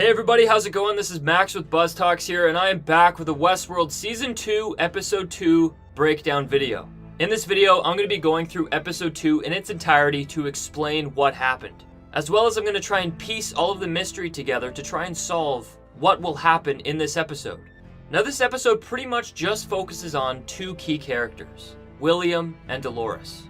Hey everybody, how's it going? This is Max with BuzzTox here, and I am back with a Westworld Season 2, Episode 2 breakdown video. In this video, I'm going to be going through Episode 2 in its entirety to explain what happened, as well as I'm going to try and piece all of the mystery together to try and solve what will happen in this episode. Now this episode pretty much just focuses on two key characters, William and Dolores.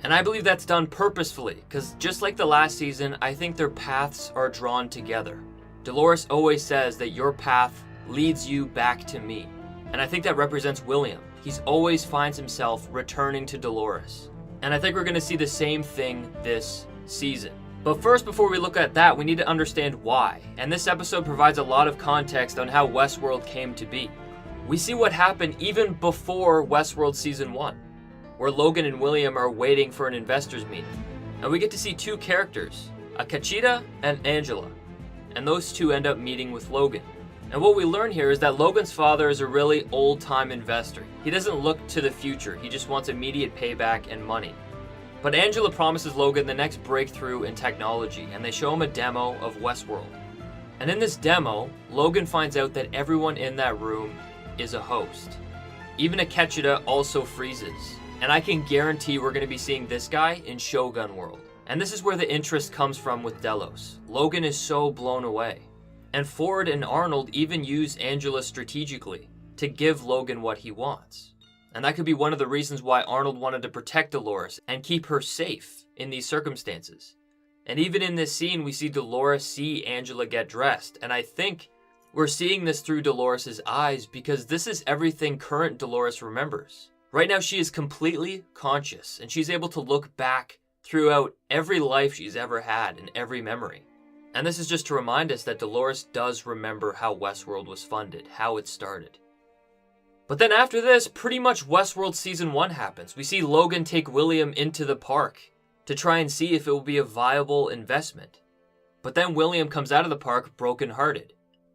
And I believe that's done purposefully, because just like the last season, I think their paths are drawn together. Dolores always says that your path leads you back to me. And I think that represents William. He's always finds himself returning to Dolores. And I think we're going to see the same thing this season. But first, before we look at that, we need to understand why. And this episode provides a lot of context on how Westworld came to be. We see what happened even before Westworld Season 1, where Logan and William are waiting for an investors meeting. And we get to see two characters, Akachita and Angela. And those two end up meeting with Logan. And what we learn here is that Logan's father is a really old-time investor. He doesn't look to the future, he just wants immediate payback and money. But Angela promises Logan the next breakthrough in technology, and they show him a demo of Westworld. And in this demo, Logan finds out that everyone in that room is a host. Even Akecheta also freezes. And I can guarantee we're going to be seeing this guy in Shogun World. And this is where the interest comes from with Delos. Logan is so blown away. And Ford and Arnold even use Angela strategically to give Logan what he wants. And that could be one of the reasons why Arnold wanted to protect Dolores and keep her safe in these circumstances. And even in this scene, we see Dolores see Angela get dressed. And I think we're seeing this through Dolores' eyes because this is everything current Dolores remembers. Right now, she is completely conscious and she's able to look back throughout every life she's ever had and every memory. And this is just to remind us that Dolores does remember how Westworld was funded, how it started. But then after this, pretty much Westworld Season 1 happens. We see Logan take William into the park to try and see if it will be a viable investment. But then William comes out of the park brokenhearted,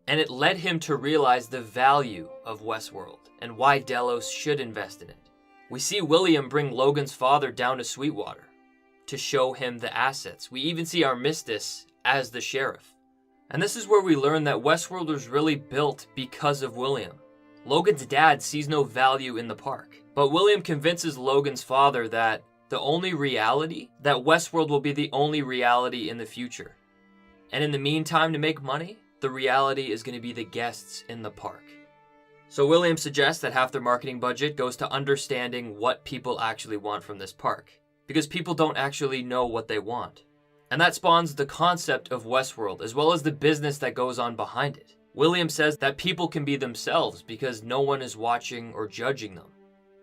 and it led him to realize the value of Westworld and why Delos should invest in it. We see William bring Logan's father down to Sweetwater to show him the assets. We even see Armistice as the sheriff. And this is where we learn that Westworld was really built because of William. Logan's dad sees no value in the park, but William convinces Logan's father that that Westworld will be the only reality in the future. And in the meantime, to make money, the reality is going to be the guests in the park. So William suggests that half their marketing budget goes to understanding what people actually want from this park, because people don't actually know what they want. And that spawns the concept of Westworld, as well as the business that goes on behind it. William says that people can be themselves because no one is watching or judging them.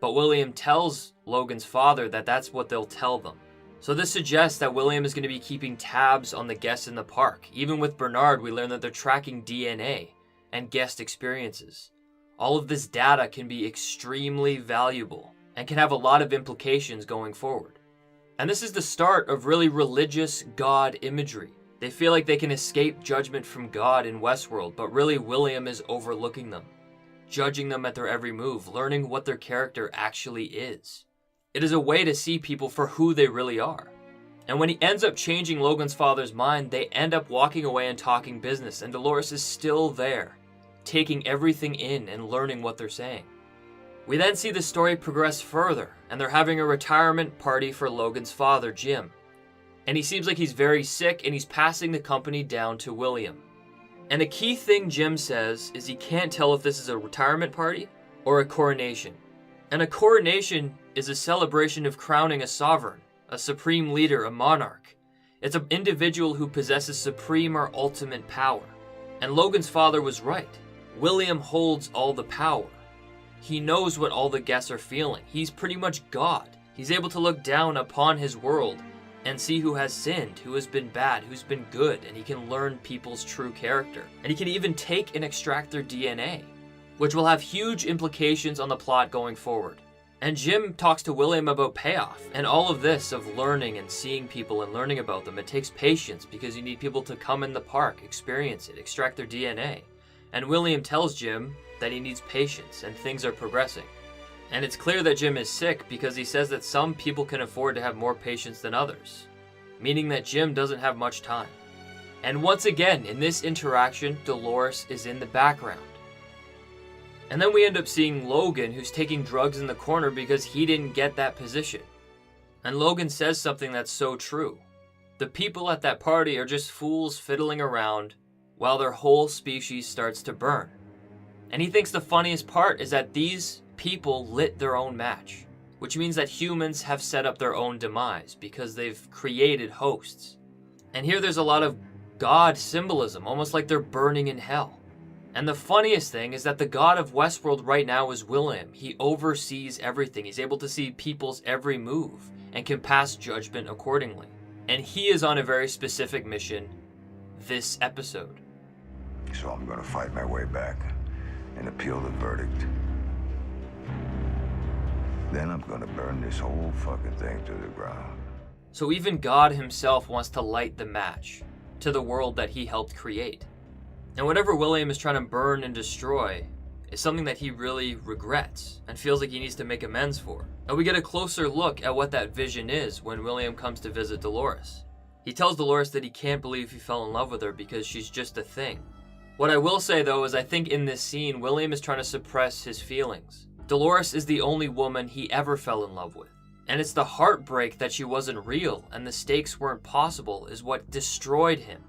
But William tells Logan's father that that's what they'll tell them. So this suggests that William is going to be keeping tabs on the guests in the park. Even with Bernard, we learn that they're tracking DNA and guest experiences. All of this data can be extremely valuable and can have a lot of implications going forward. And this is the start of really religious God imagery. They feel like they can escape judgment from God in Westworld, but really William is overlooking them, judging them at their every move, learning what their character actually is. It is a way to see people for who they really are. And when he ends up changing Logan's father's mind, they end up walking away and talking business, and Dolores is still there, taking everything in and learning what they're saying. We then see the story progress further, and they're having a retirement party for Logan's father, Jim. And he seems like he's very sick, and he's passing the company down to William. And a key thing Jim says is he can't tell if this is a retirement party or a coronation. And a coronation is a celebration of crowning a sovereign, a supreme leader, a monarch. It's an individual who possesses supreme or ultimate power. And Logan's father was right. William holds all the power. He knows what all the guests are feeling. He's pretty much God. He's able to look down upon his world and see who has sinned, who has been bad, who's been good, and he can learn people's true character. And he can even take and extract their DNA, which will have huge implications on the plot going forward. And Jim talks to William about payoff, and all of this of learning and seeing people and learning about them. It takes patience because you need people to come in the park, experience it, extract their DNA. And William tells Jim that he needs patience and things are progressing. And it's clear that Jim is sick because he says that some people can afford to have more patience than others, meaning that Jim doesn't have much time. And once again, in this interaction, Dolores is in the background. And then we end up seeing Logan, who's taking drugs in the corner because he didn't get that position. And Logan says something that's so true. The people at that party are just fools fiddling around while their whole species starts to burn. And he thinks the funniest part is that these people lit their own match, which means that humans have set up their own demise because they've created hosts. And here there's a lot of God symbolism, almost like they're burning in hell. And the funniest thing is that the god of Westworld right now is William. He oversees everything. He's able to see people's every move and can pass judgment accordingly. And he is on a very specific mission this episode. So I'm gonna fight my way back and appeal the verdict. Then I'm gonna burn this whole fucking thing to the ground. So even God himself wants to light the match to the world that he helped create. And whatever William is trying to burn and destroy is something that he really regrets and feels like he needs to make amends for. And we get a closer look at what that vision is when William comes to visit Dolores. He tells Dolores that he can't believe he fell in love with her because she's just a thing. What I will say though is I think in this scene, William is trying to suppress his feelings. Dolores is the only woman he ever fell in love with. And it's the heartbreak that she wasn't real and the stakes weren't possible is what destroyed him.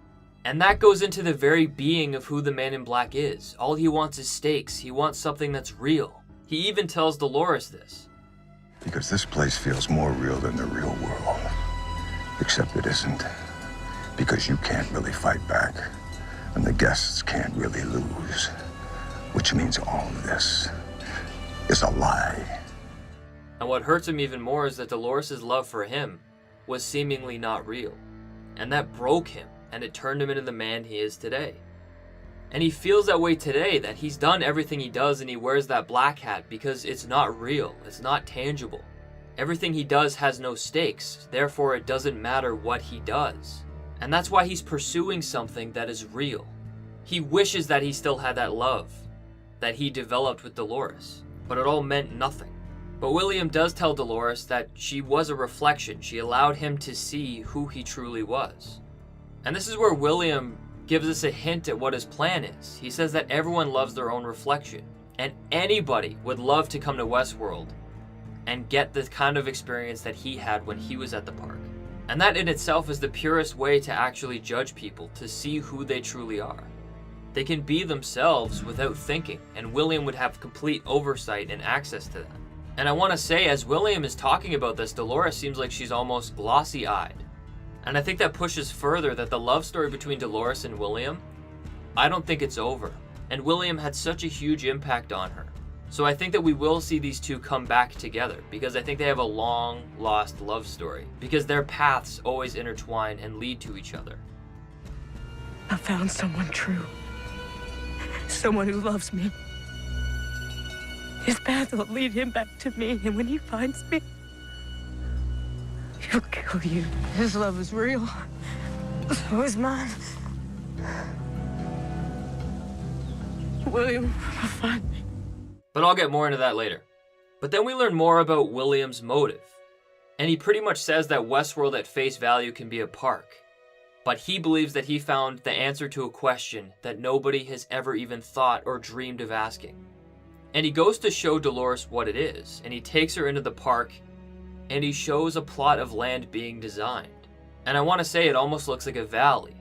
And that goes into the very being of who the Man in Black is. All he wants is stakes. He wants something that's real. He even tells Dolores this. Because this place feels more real than the real world. Except it isn't. Because you can't really fight back. And the guests can't really lose. Which means all of this is a lie. And what hurts him even more is that Dolores' love for him was seemingly not real. And that broke him. And it turned him into the man he is today. And he feels that way today, that he's done everything he does and he wears that black hat because it's not real, it's not tangible. Everything he does has no stakes, therefore it doesn't matter what he does. And that's why he's pursuing something that is real. He wishes that he still had that love that he developed with Dolores, but it all meant nothing. But William does tell Dolores that she was a reflection. She allowed him to see who he truly was. And this is where William gives us a hint at what his plan is. He says that everyone loves their own reflection, and anybody would love to come to Westworld and get the kind of experience that he had when he was at the park. And that in itself is the purest way to actually judge people, to see who they truly are. They can be themselves without thinking, and William would have complete oversight and access to that. And I want to say, as William is talking about this, Dolores seems like she's almost glossy-eyed. And I think that pushes further that the love story between Dolores and William, I don't think it's over. And William had such a huge impact on her. So I think that we will see these two come back together because I think they have a long lost love story because their paths always intertwine and lead to each other. I found someone true. Someone who loves me. His path will lead him back to me, and when he finds me, he'll kill you. His love is real. So is mine. William will find me. But I'll get more into that later. But then we learn more about William's motive. And he pretty much says that Westworld at face value can be a park. But he believes that he found the answer to a question that nobody has ever even thought or dreamed of asking. And he goes to show Dolores what it is, and he takes her into the park, and he shows a plot of land being designed. And I want to say it almost looks like a valley,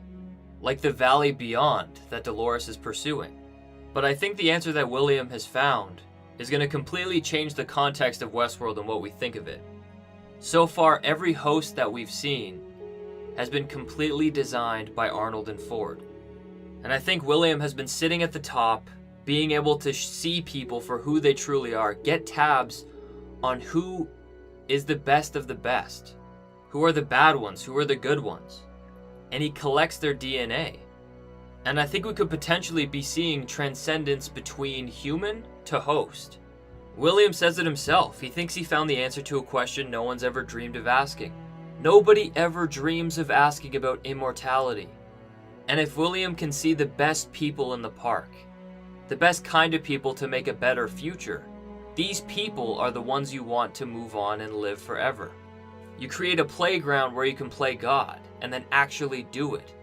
like the valley beyond that Dolores is pursuing. But I think the answer that William has found is going to completely change the context of Westworld and what we think of it. So far, every host that we've seen has been completely designed by Arnold and Ford. And I think William has been sitting at the top, being able to see people for who they truly are, get tabs on who is the best of the best, who are the bad ones, who are the good ones. And he collects their DNA. And I think we could potentially be seeing transcendence between human to host. William says it himself. He thinks he found the answer to a question no one's ever dreamed of asking. Nobody ever dreams of asking about immortality. And if William can see the best people in the park, the best kind of people to make a better future, these people are the ones you want to move on and live forever. You create a playground where you can play God and then actually do it.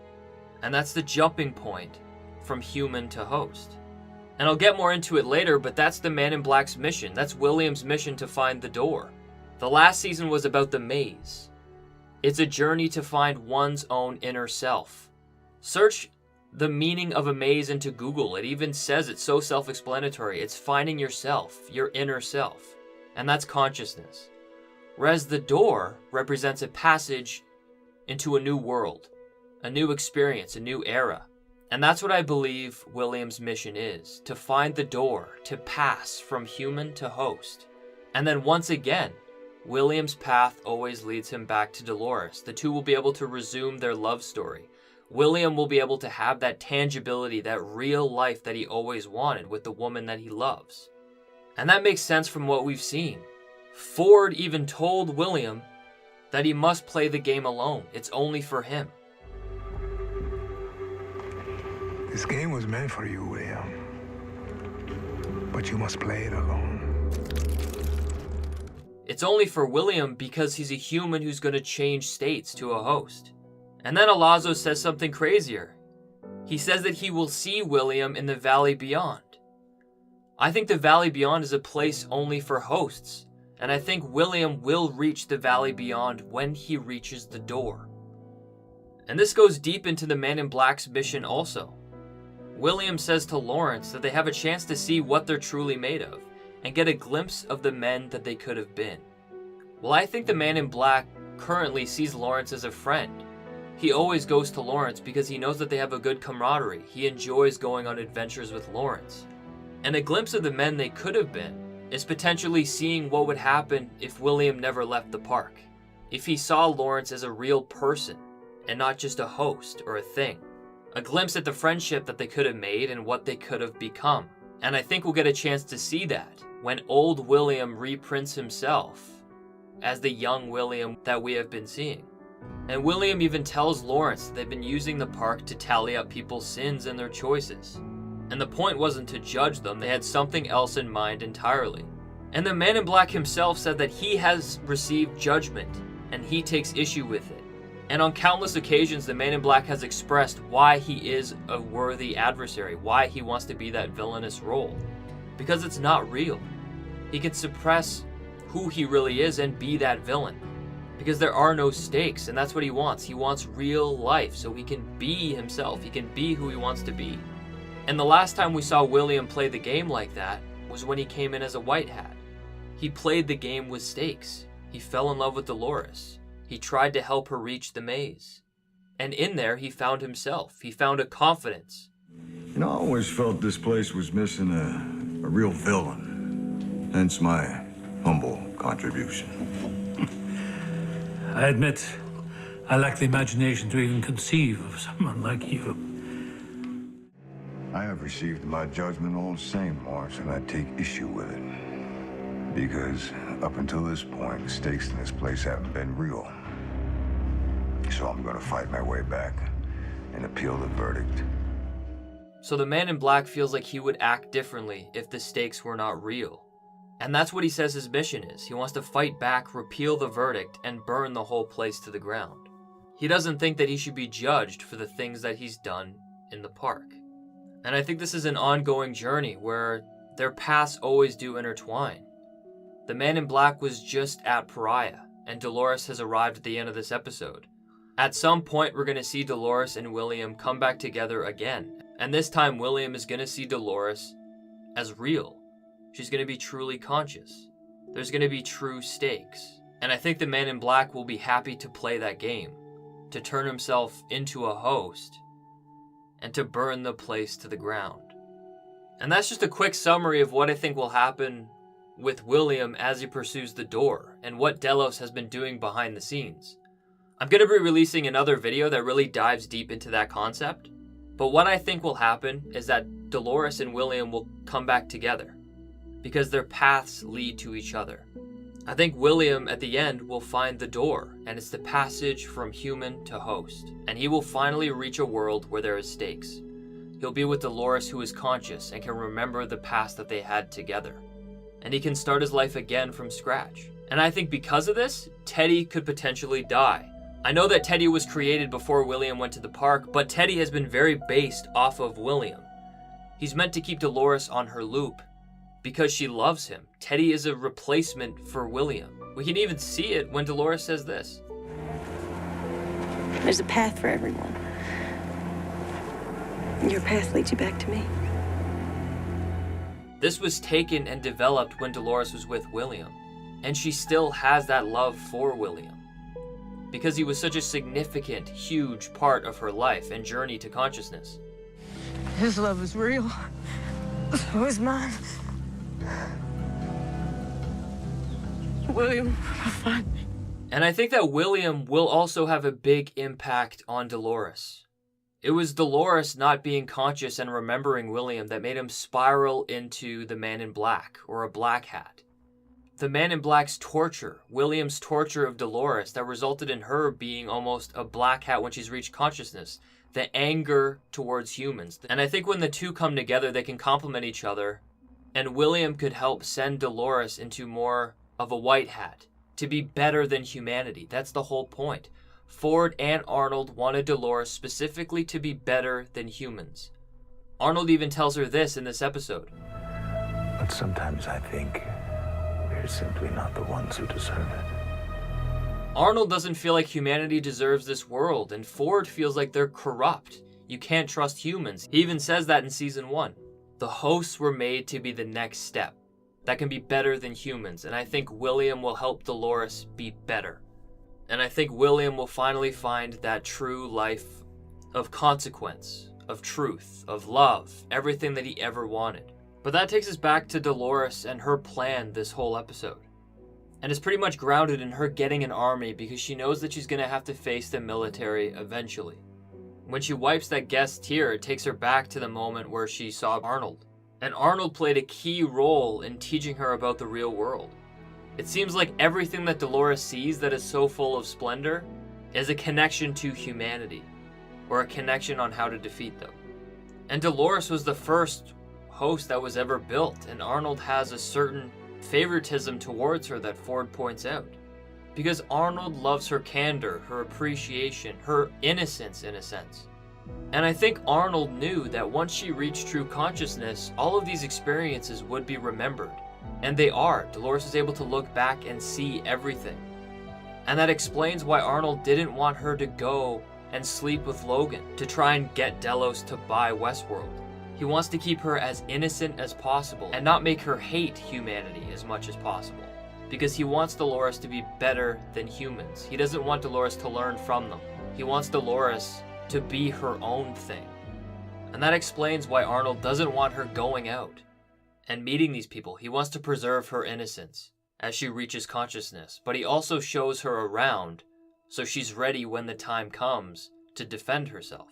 And that's the jumping point from human to host. And I'll get more into it later, but that's the Man in Black's mission. That's William's mission to find the door. The last season was about the maze. It's a journey to find one's own inner self. Search the meaning of a maze into Google. It even says it's so self-explanatory. It's finding yourself, your inner self. And that's consciousness. Whereas the door represents a passage into a new world, a new experience, a new era. And that's what I believe William's mission is, to find the door, to pass from human to host. And then once again, William's path always leads him back to Dolores. The two will be able to resume their love story. William will be able to have that tangibility, that real life that he always wanted with the woman that he loves. And that makes sense from what we've seen. Ford even told William that he must play the game alone. It's only for him. This game was meant for you, William. But you must play it alone. It's only for William because he's a human who's going to change states to a host. And then Alonzo says something crazier. He says that he will see William in the Valley Beyond. I think the Valley Beyond is a place only for hosts. And I think William will reach the Valley Beyond when he reaches the door. And this goes deep into the Man in Black's mission also. William says to Lawrence that they have a chance to see what they're truly made of and get a glimpse of the men that they could have been. Well, I think the Man in Black currently sees Lawrence as a friend. He always goes to Lawrence because he knows that they have a good camaraderie. He enjoys going on adventures with Lawrence. And a glimpse of the men they could have been is potentially seeing what would happen if William never left the park. If he saw Lawrence as a real person and not just a host or a thing. A glimpse at the friendship that they could have made and what they could have become. And I think we'll get a chance to see that when old William reprints himself as the young William that we have been seeing. And William even tells Lawrence that they've been using the park to tally up people's sins and their choices. And the point wasn't to judge them, they had something else in mind entirely. And the Man in Black himself said that he has received judgment and he takes issue with it. And on countless occasions, the Man in Black has expressed why he is a worthy adversary, why he wants to be that villainous role. Because it's not real. He can suppress who he really is and be that villain. Because there are no stakes, and that's what he wants. He wants real life, so he can be himself. He can be who he wants to be. And the last time we saw William play the game like that was when he came in as a white hat. He played the game with stakes. He fell in love with Dolores. He tried to help her reach the maze. And in there, he found himself. He found a confidence. You know, I always felt this place was missing a real villain. Hence my humble contribution. I admit, I lack the imagination to even conceive of someone like you. I have received my judgment all the same, Morris, and I take issue with it. Because up until this point, the stakes in this place haven't been real. So I'm gonna fight my way back and appeal the verdict. So the Man in Black feels like he would act differently if the stakes were not real. And that's what he says his mission is. He wants to fight back, repeal the verdict, and burn the whole place to the ground. He doesn't think that he should be judged for the things that he's done in the park. And I think this is an ongoing journey where their paths always do intertwine. The Man in Black was just at Pariah, and Dolores has arrived at the end of this episode. At some point, we're going to see Dolores and William come back together again. And this time, William is going to see Dolores as real. She's going to be truly conscious. There's going to be true stakes. And I think the Man in Black will be happy to play that game, to turn himself into a host, and to burn the place to the ground. And that's just a quick summary of what I think will happen with William as he pursues the door, and what Delos has been doing behind the scenes. I'm going to be releasing another video that really dives deep into that concept, but what I think will happen is that Dolores and William will come back together, because their paths lead to each other. I think William at the end will find the door, and it's the passage from human to host, and he will finally reach a world where there is stakes. He'll be with Dolores, who is conscious and can remember the past that they had together. And he can start his life again from scratch. And I think because of this, Teddy could potentially die. I know that Teddy was created before William went to the park, but Teddy has been very based off of William. He's meant to keep Dolores on her loop because she loves him. Teddy is a replacement for William. We can even see it when Dolores says this. There's a path for everyone. Your path leads you back to me. This was taken and developed when Dolores was with William, and she still has that love for William because he was such a significant, huge part of her life and journey to consciousness. His love is real. So is mine. William, find me. And I think that William will also have a big impact on Dolores. It was Dolores not being conscious and remembering William that made him spiral into the Man in Black, or a Black Hat. The Man in Black's torture, William's torture of Dolores, that resulted in her being almost a Black Hat when she's reached consciousness. The anger towards humans. And I think when the two come together, they can complement each other. And William could help send Dolores into more of a white hat, to be better than humanity. That's the whole point. Ford and Arnold wanted Dolores specifically to be better than humans. Arnold even tells her this in this episode. But sometimes I think we're simply not the ones who deserve it. Arnold doesn't feel like humanity deserves this world, and Ford feels like they're corrupt. You can't trust humans. He even says that in season 1. The hosts were made to be the next step that can be better than humans, and I think William will help Dolores be better. And I think William will finally find that true life of consequence, of truth, of love, everything that he ever wanted. But that takes us back to Dolores and her plan this whole episode. And is pretty much grounded in her getting an army because she knows that she's going to have to face the military eventually. When she wipes that guest tear, it takes her back to the moment where she saw Arnold. And Arnold played a key role in teaching her about the real world. It seems like everything that Dolores sees that is so full of splendor is a connection to humanity, or a connection on how to defeat them. And Dolores was the first host that was ever built, and Arnold has a certain favoritism towards her that Ford points out. Because Arnold loves her candor, her appreciation, her innocence in a sense. And I think Arnold knew that once she reached true consciousness, all of these experiences would be remembered. And they are. Dolores is able to look back and see everything. And that explains why Arnold didn't want her to go and sleep with Logan to try and get Delos to buy Westworld. He wants to keep her as innocent as possible and not make her hate humanity as much as possible. Because he wants Dolores to be better than humans. He doesn't want Dolores to learn from them. He wants Dolores to be her own thing. And that explains why Arnold doesn't want her going out and meeting these people. He wants to preserve her innocence as she reaches consciousness. But he also shows her around so she's ready when the time comes to defend herself.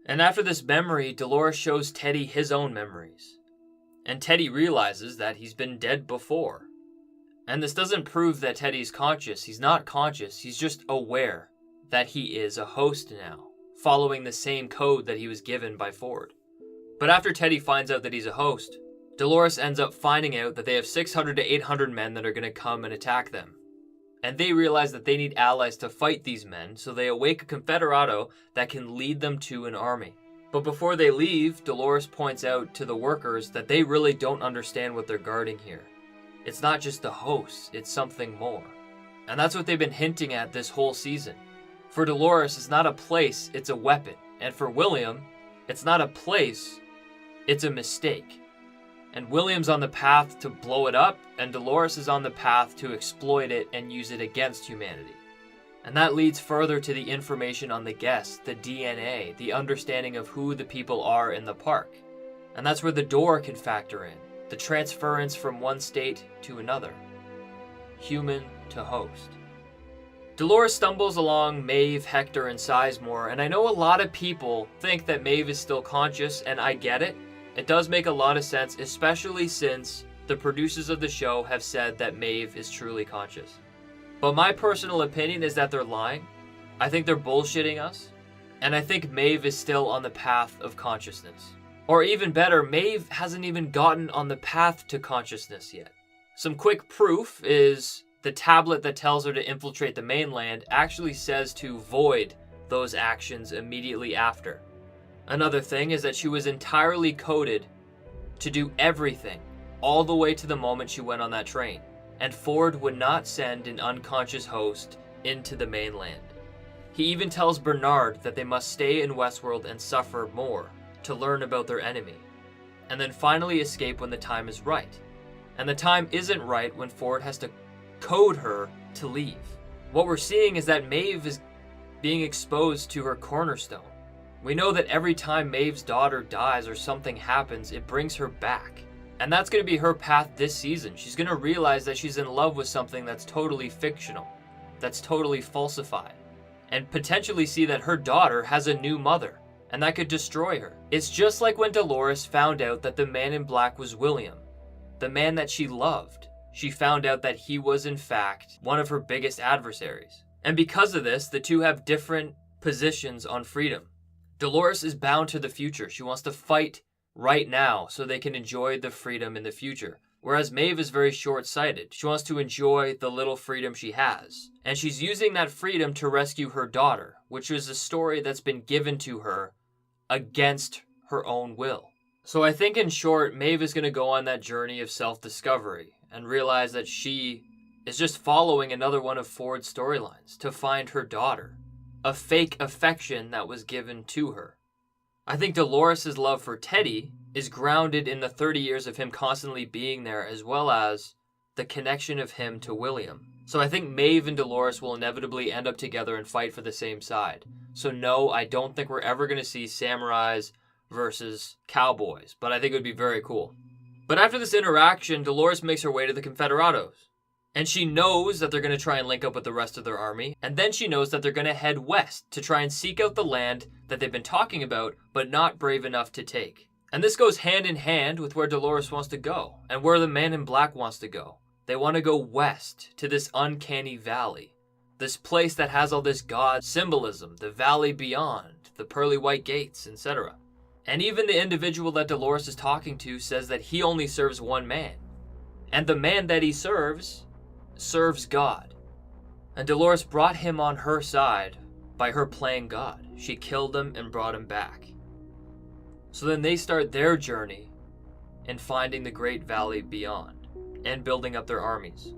And after this memory, Dolores shows Teddy his own memories. And Teddy realizes that he's been dead before. And this doesn't prove that Teddy's conscious. He's not conscious. He's just aware that he is a host now, following the same code that he was given by Ford. But after Teddy finds out that he's a host, Dolores ends up finding out that they have 600 to 800 men that are going to come and attack them. And they realize that they need allies to fight these men, so they awake a Confederado that can lead them to an army. But before they leave, Dolores points out to the workers that they really don't understand what they're guarding here. It's not just the hosts, it's something more. And that's what they've been hinting at this whole season. For Dolores, it's not a place, it's a weapon. And for William, it's not a place, it's a mistake. And William's on the path to blow it up, and Dolores is on the path to exploit it and use it against humanity. And that leads further to the information on the guests, the DNA, the understanding of who the people are in the park. And that's where the door can factor in, the transference from one state to another, human to host. Dolores stumbles along Maeve, Hector, and Sizemore, and I know a lot of people think that Maeve is still conscious, and I get it. It does make a lot of sense, especially since the producers of the show have said that Maeve is truly conscious. But my personal opinion is that they're lying. I think they're bullshitting us. And I think Maeve is still on the path of consciousness. Or even better, Maeve hasn't even gotten on the path to consciousness yet. Some quick proof is The tablet that tells her to infiltrate the mainland actually says to void those actions immediately after. Another thing is that she was entirely coded to do everything all the way to the moment she went on that train, and Ford would not send an unconscious host into the mainland. He even tells Bernard that they must stay in Westworld and suffer more to learn about their enemy, and then finally escape when the time is right. And the time isn't right when Ford has to code her to leave. What we're seeing is that Maeve is being exposed to her cornerstone. We know that every time Maeve's daughter dies or something happens, it brings her back. And that's going to be her path this season. She's going to realize that she's in love with something that's totally fictional, that's totally falsified, and potentially see that her daughter has a new mother, and that could destroy her. It's just like when Dolores found out that the man in black was William, the man that she loved. She found out that he was in fact one of her biggest adversaries. And because of this, the two have different positions on freedom. Dolores is bound to the future. She wants to fight right now so they can enjoy the freedom in the future. Whereas Maeve is very short-sighted. She wants to enjoy the little freedom she has. And she's using that freedom to rescue her daughter, which is a story that's been given to her against her own will. So I think in short, Maeve is going to go on that journey of self-discovery and realize that she is just following another one of Ford's storylines to find her daughter, a fake affection that was given to her. I think Dolores' love for Teddy is grounded in the 30 years of him constantly being there, as well as the connection of him to William. So I think Maeve and Dolores will inevitably end up together and fight for the same side. So no, I don't think we're ever going to see samurais versus cowboys, but I think it would be very cool. But after this interaction, Dolores makes her way to the Confederados. And she knows that they're going to try and link up with the rest of their army. And then she knows that they're going to head west to try and seek out the land that they've been talking about, but not brave enough to take. And this goes hand in hand with where Dolores wants to go, and where the man in black wants to go. They want to go west to this uncanny valley. This place that has all this god symbolism, the valley beyond, the pearly white gates, etc. And even the individual that Dolores is talking to says that he only serves one man. And the man that he serves God. And Dolores brought him on her side by her playing God. She killed him and brought him back. So then they start their journey in finding the great valley beyond and building up their armies.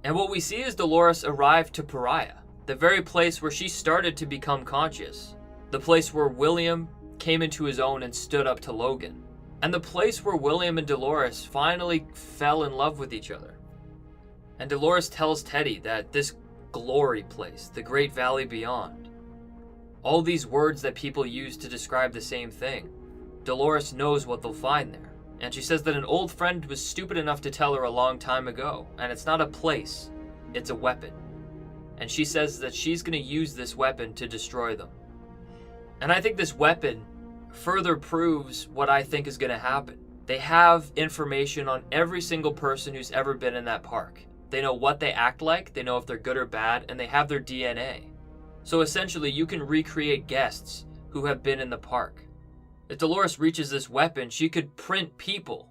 And what we see is Dolores arrive to Pariah, the very place where she started to become conscious, the place where William came into his own and stood up to Logan, and the place where William and Dolores finally fell in love with each other. And Dolores tells Teddy that this glory place, the great valley beyond, all these words that people use to describe the same thing, Dolores knows what they'll find there. And she says that an old friend was stupid enough to tell her a long time ago, and it's not a place, it's a weapon. And she says that she's going to use this weapon to destroy them. And I think this weapon further proves what I think is going to happen. They have information on every single person who's ever been in that park. They know what they act like, they know if they're good or bad, and they have their DNA. So essentially, you can recreate guests who have been in the park. If Dolores reaches this weapon, she could print people,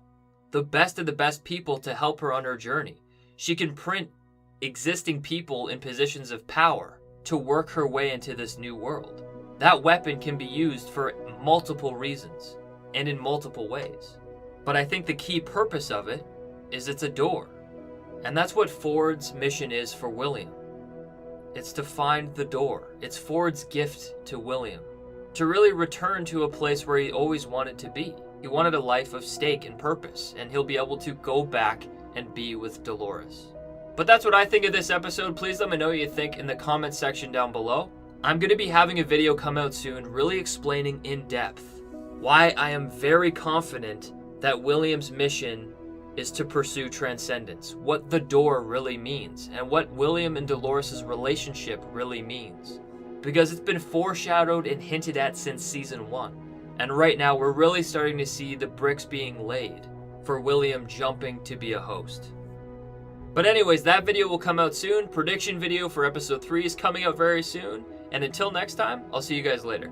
the best of the best people, to help her on her journey. She can print existing people in positions of power to work her way into this new world. That weapon can be used for multiple reasons and in multiple ways. But I think the key purpose of it is it's a door. And that's what Ford's mission is for William. It's to find the door. It's Ford's gift to William, to really return to a place where he always wanted to be. He wanted a life of stake and purpose, and he'll be able to go back and be with Dolores. But that's what I think of this episode. Please let me know what you think in the comments section down below. I'm going to be having a video come out soon really explaining in depth why I am very confident that William's mission is to pursue transcendence, what the door really means, and what William and Dolores' relationship really means. Because it's been foreshadowed and hinted at since season 1. And right now we're really starting to see the bricks being laid for William jumping to be a host. But anyways, that video will come out soon. Prediction video for episode 3 is coming out very soon. And until next time, I'll see you guys later.